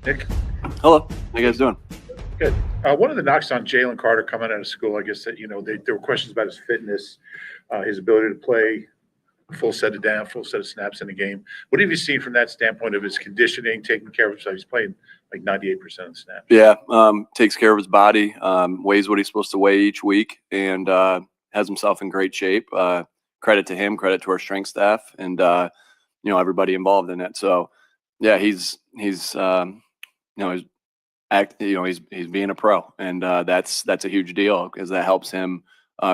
Nick, Hello. How you guys doing? good. One of the knocks on Jalen Carter coming out of school, I guess that there were questions about his fitness, his ability to play full set of snaps in a game. What have you seen from that standpoint of his conditioning, taking care of himself? He's playing like 98% of the snaps. Yeah, takes care of his body, weighs what he's supposed to weigh each week, and has himself in great shape. Credit to him, credit to our strength staff, and everybody involved in it. So, yeah, he's he's being a pro, and that's a huge deal because that helps him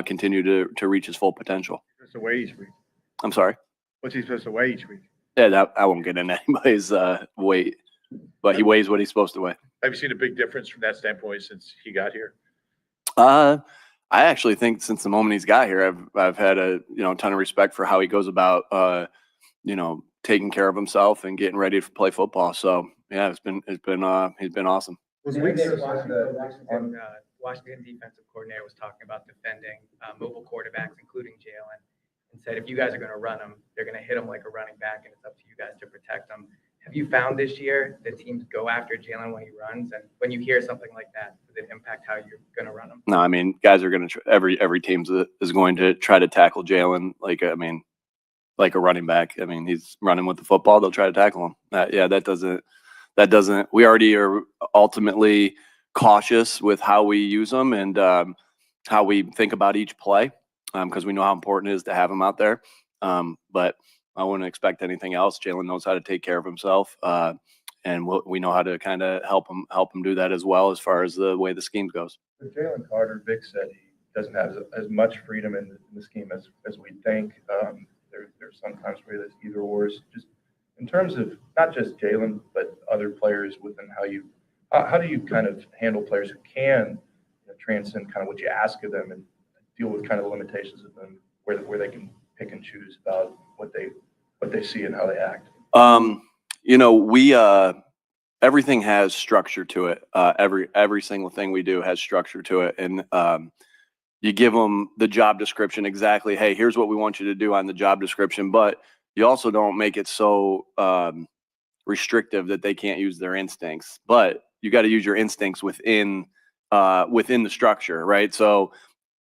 continue to reach his full potential. What's the weigh each week? I'm sorry. What's he supposed to weigh each week? Yeah, I won't get into anybody's weight, but he weighs what he's supposed to weigh. Have you seen a big difference from that standpoint since he got here? I actually think since the moment he's got here, I've had a ton of respect for how he goes about taking care of himself and getting ready to play football. So yeah, he's been awesome. Washington defensive coordinator was talking about defending mobile quarterbacks, including Jalen, and said if you guys are going to run them, they're going to hit them like a running back, and it's up to you guys to protect them. Have you found this year that teams go after Jalen when he runs, and when you hear something like that, does it impact how you're going to run him? No, I mean guys are going to every team is going to try to tackle Jalen like a running back. I mean he's running with the football, they'll try to tackle him. That doesn't. We already are ultimately cautious with how we use them and how we think about each play because we know how important it is to have him out there. But I wouldn't expect anything else. Jalen knows how to take care of himself, and we know how to kind of help him do that as well as far as the way the scheme goes. With Jalen Carter, Vic said he doesn't have as much freedom in the scheme as we think. There's sometimes where there's either ors. Just in terms of not just Jalen, but other players within how do you kind of handle players who can transcend kind of what you ask of them and deal with kind of the limitations of them where they can pick and choose about what they see and how they act? Everything has structure to it. Every single thing we do has structure to it, and you give them the job description exactly. Hey, here's what we want you to do on the job description, but you also don't make it so restrictive that they can't use their instincts. But you got to use your instincts within the structure, right? So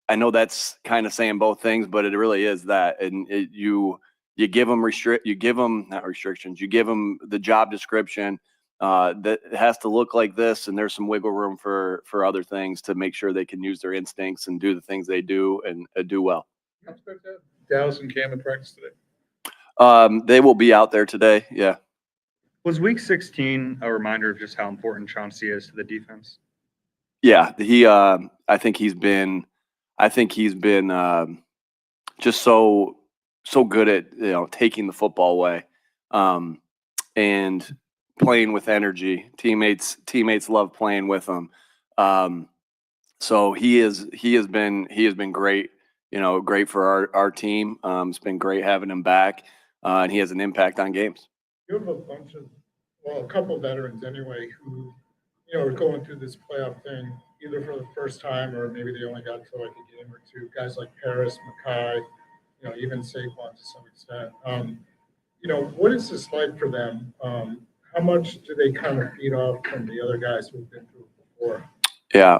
I know that's kind of saying both things, but it really is that. And you give them not restrictions. You give them the job description that has to look like this, and there's some wiggle room for other things to make sure they can use their instincts and do the things they do and do well. I expect that. Dallas and Cam in practice today. They will be out there today. Yeah. Was week 16 a reminder of just how important Chauncey is to the defense? Yeah, I think he's been just so good at taking the football away, and playing with energy. Teammates love playing with him. So he has been great. Great for our team. It's been great having him back, and he has an impact on games. You have a couple of veterans anyway who, are going through this playoff thing either for the first time or maybe they only got to like a game or two. Guys like Harris, Mackay, even Saquon to some extent. What is this like for them? How much do they kind of feed off from the other guys who've been through it before? Yeah.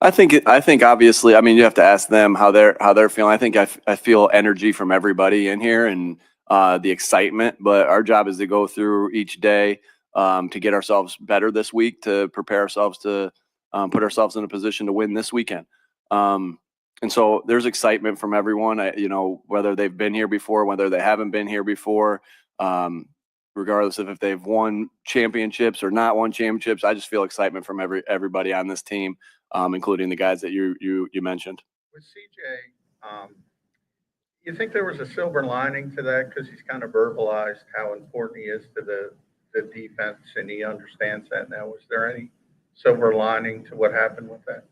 I think obviously, you have to ask them how they're feeling. I think I feel energy from everybody in here and the excitement, but our job is to go through each day to get ourselves better this week, to prepare ourselves to put ourselves in a position to win this weekend. And so there's excitement from everyone, whether they've been here before, whether they haven't been here before, regardless of if they've won championships or not won championships. I just feel excitement from everybody on this team, including the guys that you mentioned. With CJ, you think there was a silver lining to that because he's kind of verbalized how important he is to the defense and he understands that now. Was there any silver lining to what happened with that?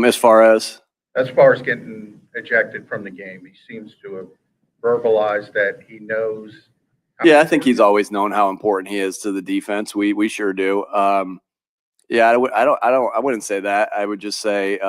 As far as getting ejected from the game, he seems to have verbalized that he knows. Yeah, I think he's always known how important he is to the defense. We sure do. Yeah, I wouldn't say that. I would just say,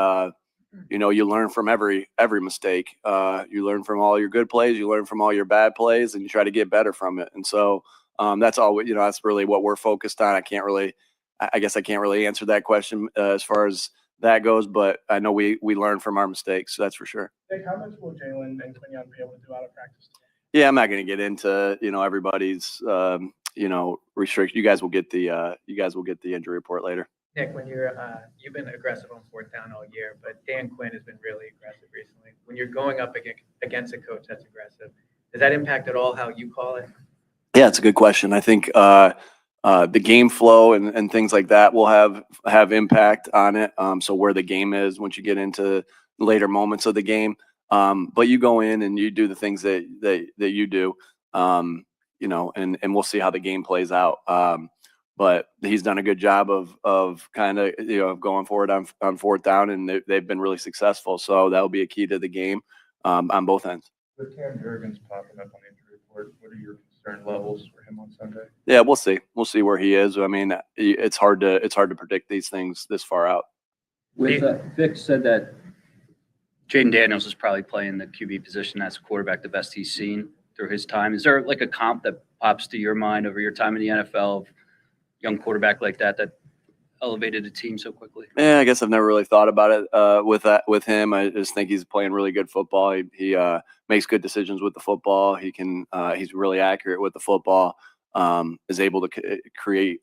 you learn from every mistake. You learn from all your good plays, you learn from all your bad plays, and you try to get better from it. And so That's all, that's really what we're focused on. I guess I can't really answer that question as far as that goes, but I know we learn from our mistakes. So that's for sure. Nick, how much will Jalen and Quinion be able to do out of practice? Yeah, I'm not going to get into, everybody's, restriction. You guys will get the injury report later. Nick, when you've been aggressive on fourth down all year, but Dan Quinn has been really aggressive recently. When you're going up against a coach that's aggressive, does that impact at all how you call it? Yeah, it's a good question. I think the game flow and things like that will have impact on it. So where the game is once you get into later moments of the game. But you go in and you do the things that you do, and we'll see how the game plays out. But he's done a good job of kind of, going forward on fourth down, and they've been really successful. So that'll be a key to the game on both ends. With Cam Jurgens popping up on the injury report, what are your concern levels for him on Sunday? Yeah, we'll see. We'll see where he is. I mean, it's hard to predict these things this far out. With Vic said that Jayden Daniels is probably playing the QB position as a quarterback the best he's seen through his time. Is there like a comp that pops to your mind over your time in the NFL of young quarterback like that elevated a team so quickly? Yeah, I guess I've never really thought about it with him. I just think he's playing really good football. He makes good decisions with the football. He's really accurate with the football. Is able to create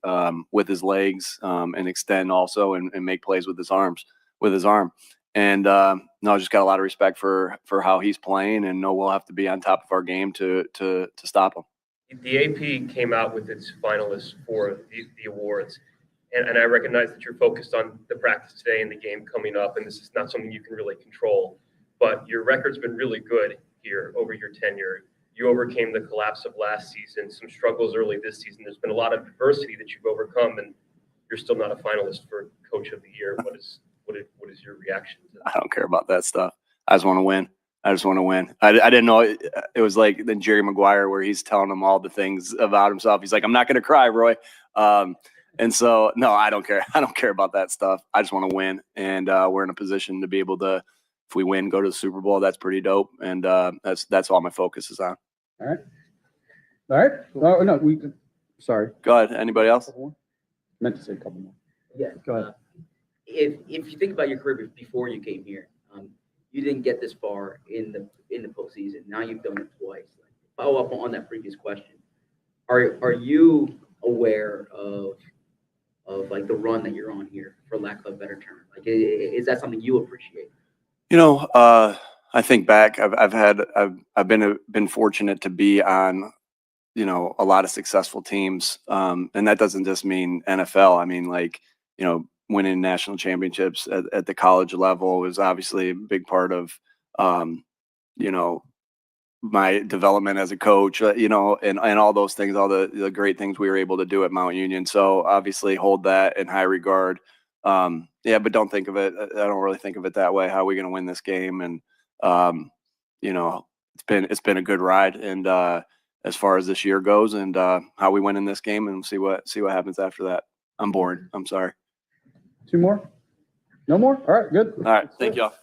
with his legs and extend also and make plays with his arm. And no, I just got a lot of respect for how he's playing, and know we'll have to be on top of our game to stop him. The AP came out with its finalists for the awards, and I recognize that you're focused on the practice today and the game coming up, and this is not something you can really control. But your record's been really good here over your tenure. You overcame the collapse of last season, some struggles early this season. There's been a lot of adversity that you've overcome, and you're still not a finalist for Coach of the Year. What is your reaction to that? I don't care about that stuff. I just want to win. I didn't know it was like the Jerry Maguire where he's telling them all the things about himself. He's like, I'm not going to cry, Roy. And so, no, I don't care. I don't care about that stuff. I just want to win. And we're in a position to be able to, if we win, go to the Super Bowl. That's pretty dope. And that's all my focus is on. All right. Oh, no, sorry. Go ahead. Anybody else? Meant to say a couple more. Yeah. Go ahead. If you think about your career before you came here, you didn't get this far in the postseason. Now you've done it twice. Follow up on that previous question. Are you aware of like the run that you're on here, for lack of a better term? Like, is that something you appreciate? I think back. I've been fortunate to be on, a lot of successful teams, and that doesn't just mean NFL. I mean, winning national championships at the college level was obviously a big part of, my development as a coach, and all those things, all the great things we were able to do at Mount Union. So obviously hold that in high regard. But don't think of it. I don't really think of it that way. How are we going to win this game? And, it's been a good ride. And, as far as this year goes and, how we win in this game, and see what happens after that. I'm bored. I'm sorry. Two more? No more? All right, good. All right. Thank y'all.